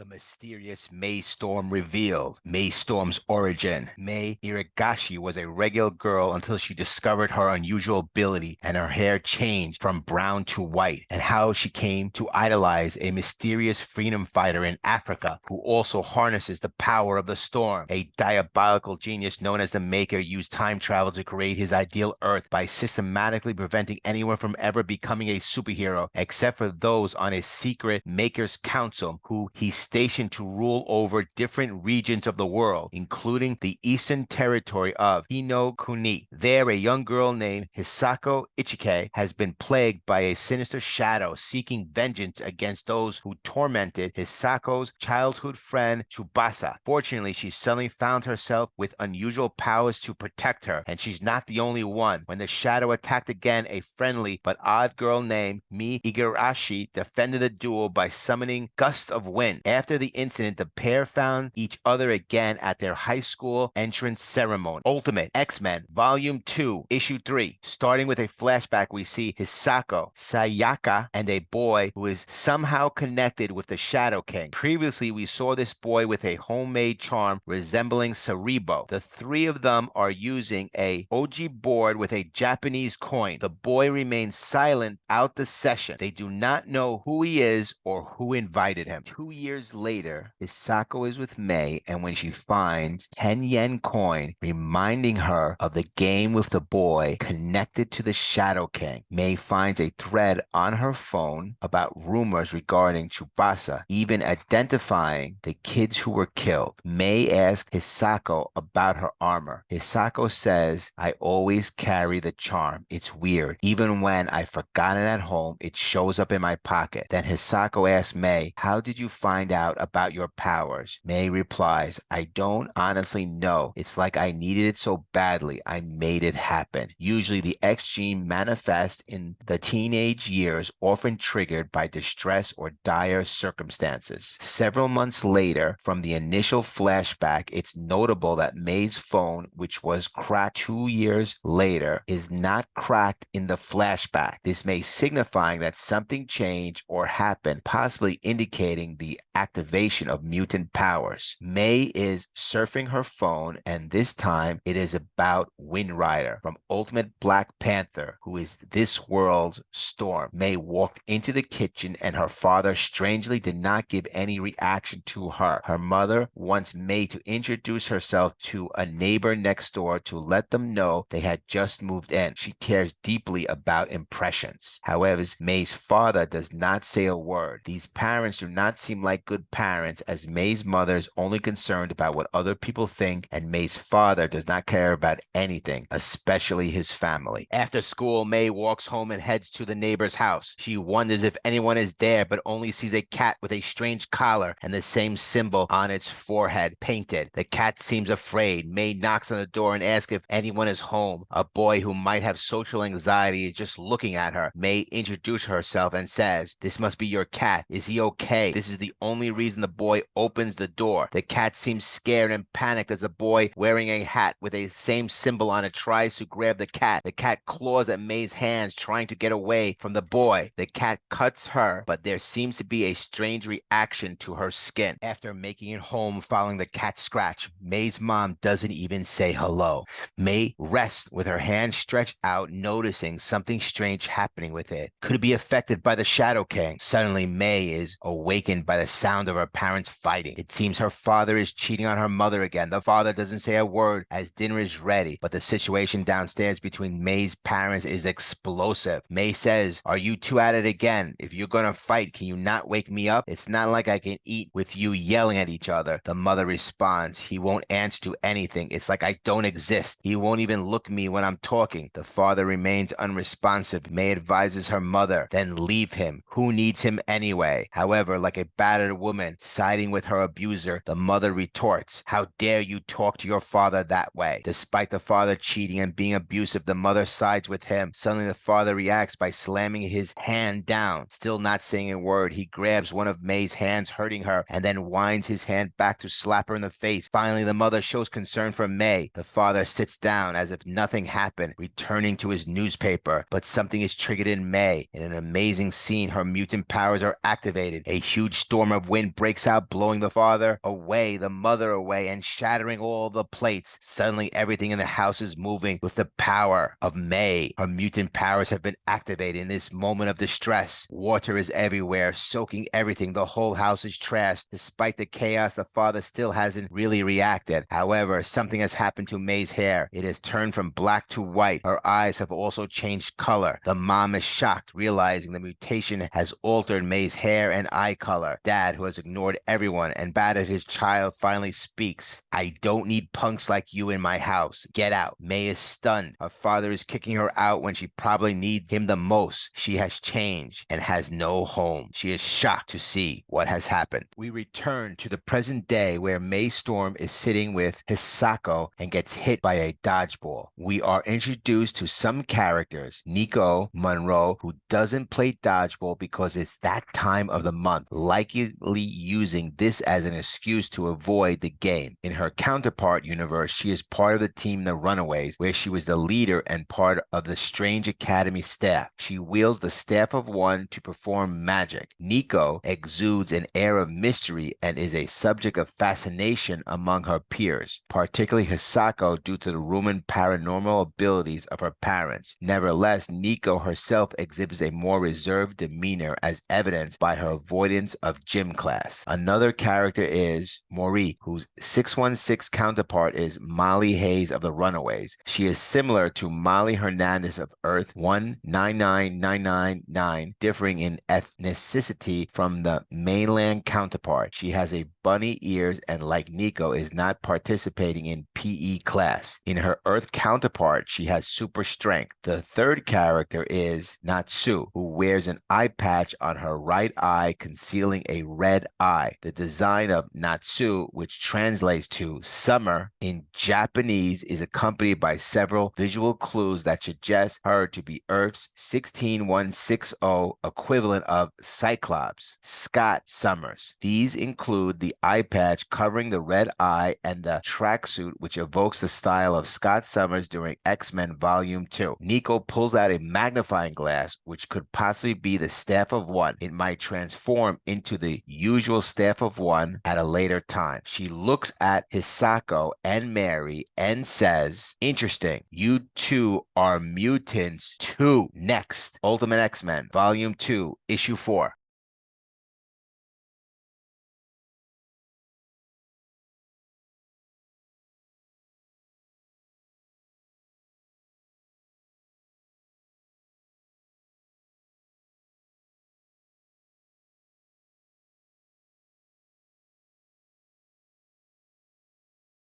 The mysterious Maystorm revealed. Maystorm's origin. Mei Iragashi was a regular girl until she discovered her unusual ability and her hair changed from brown to white, and how she came to idolize a mysterious freedom fighter in Africa who also harnesses the power of the storm. A diabolical genius known as the Maker used time travel to create his ideal Earth by systematically preventing anyone from ever becoming a superhero except for those on his secret Maker's Council, who he stationed to rule over different regions of the world, including the eastern territory of Hinokuni. There, a young girl named Hisako Ichike has been plagued by a sinister shadow seeking vengeance against those who tormented Hisako's childhood friend Tsubasa. Fortunately, she suddenly found herself with unusual powers to protect her, and she's not the only one. When the shadow attacked again, a friendly but odd girl named Mi Igarashi defended the duo by summoning gusts of wind. After the incident, the pair found each other again at their high school entrance ceremony. Ultimate X-Men Volume 2, Issue 3. Starting with a flashback, we see Hisako, Sayaka, and a boy who is somehow connected with the Shadow King. Previously, we saw this boy with a homemade charm resembling Saribo. The three of them are using a Oji board with a Japanese coin. The boy remains silent out the session. They do not know who he is or who invited him. 2 years later, Hisako is with Mei, and when she finds 10 yen coin reminding her of the game with the boy connected to the Shadow King, Mei finds a thread on her phone about rumors regarding Tsubasa, even identifying the kids who were killed. Mei asks Hisako about her armor. Hisako says, "I always carry the charm. It's weird. Even when I forgot it at home, it shows up in my pocket." Then Hisako asks Mei, "How did you find out about your powers?" Mei replies, "I don't honestly know. It's like I needed it so badly, I made it happen." Usually the X gene manifests in the teenage years, often triggered by distress or dire circumstances. Several months later, from the initial flashback, it's notable that Mei's phone, which was cracked 2 years later, is not cracked in the flashback. This may signifying that something changed or happened, possibly indicating the activation of mutant powers. Mei is surfing her phone, and this time it is about Wind Rider from Ultimate Black Panther, who is this world's Storm. Mei walked into the kitchen, and her father strangely did not give any reaction to her. Her mother wants Mei to introduce herself to a neighbor next door to let them know they had just moved in. She cares deeply about impressions. However, Mei's father does not say a word. These parents do not seem like good parents, as Mei's mother is only concerned about what other people think, and Mei's father does not care about anything, especially his family. After school, Mei walks home and heads to the neighbor's house. She wonders if anyone is there, but only sees a cat with a strange collar and the same symbol on its forehead painted. The cat seems afraid. Mei knocks on the door and asks if anyone is home. A boy who might have social anxiety is just looking at her. Mei introduces herself and says, "This must be your cat. Is he okay?" This is the only reason the boy opens the door. The cat seems scared and panicked as the boy wearing a hat with a same symbol on it tries to grab the cat. The cat claws at Mei's hands, trying to get away from the boy. The cat cuts her, but there seems to be a strange reaction to her skin. After making it home following the cat's scratch, Mei's mom doesn't even say hello. Mei rests with her hand stretched out, noticing something strange happening with it. Could it be affected by the Shadow King? Suddenly, Mei is awakened by the sound of her parents fighting. It seems her father is cheating on her mother again. The father doesn't say a word as dinner is ready, but the situation downstairs between Mei's parents is explosive. Mei says, "Are you two at it again? If you're gonna fight, can you not wake me up? It's not like I can eat with you yelling at each other." The mother responds, "He won't answer to anything. It's like I don't exist. He won't even look at me when I'm talking." The father remains unresponsive. Mei advises her mother, "Then leave him. Who needs him anyway?" However, like a battered woman siding with her abuser, the mother retorts, "How dare you talk to your father that way?" Despite the father cheating and being abusive, the mother sides with him. Suddenly, the father reacts by slamming his hand down. Still not saying a word, he grabs one of Mei's hands, hurting her, and then winds his hand back to slap her in the face. Finally, the mother shows concern for Mei. The father sits down as if nothing happened, returning to his newspaper. But something is triggered in Mei. In an amazing scene, her mutant powers are activated. A huge storm of wind breaks out, blowing the father away, the mother away, and shattering all the plates. Suddenly, everything in the house is moving with the power of May. Her mutant powers have been activated in this moment of distress. Water is everywhere, soaking everything. The whole house is trashed. Despite the chaos, the father still hasn't really reacted. However, something has happened to May's hair. It has turned from black to white. Her eyes have also changed color. The mom is shocked, realizing the mutation has altered May's hair and eye color. Dad, who has ignored everyone and battered his child, finally speaks. I don't need punks like you in my house. Get out. May is stunned. Her father is kicking her out when she probably needs him the most. She has changed and has no home. She is shocked to see what has happened. We return to the present day where Maystorm is sitting with Hisako and gets hit by a dodgeball. We are introduced to some characters. Nico Minoru, who doesn't play dodgeball because it's that time of the month, likely using this as an excuse to avoid the game. In her counterpart universe, she is part of the team The Runaways, where she was the leader and part of the Strange Academy staff. She wields the Staff of One to perform magic. Nico exudes an air of mystery and is a subject of fascination among her peers, particularly Hisako due to the rumored paranormal abilities of her parents. Nevertheless, Nico herself exhibits a more reserved demeanor as evidenced by her avoidance of gym class. Another character is Mori, whose 616 counterpart is Molly Hayes of The Runaways. She is similar to Molly Hernandez of Earth 199999, differing in ethnicity from the mainland counterpart. She has a bunny ears and, like Nico, is not participating in PE class. In her Earth counterpart, she has super strength. The third character is Natsu, who wears an eye patch on her right eye, concealing a red eye. The design of Natsu, which translates to summer in Japanese, is accompanied by several visual clues that suggest her to be Earth's 16160 equivalent of Cyclops, Scott Summers. These include the eye patch covering the red eye and the tracksuit, which evokes the style of Scott Summers during X-Men Volume 2. Nico pulls out a magnifying glass, which could possibly be the Staff of One. It might transform into the usual Staff of One at a later time. She looks at Hisako and Mary and says, "Interesting. You two are mutants too." Next, Ultimate X-Men, Volume 2, Issue 4.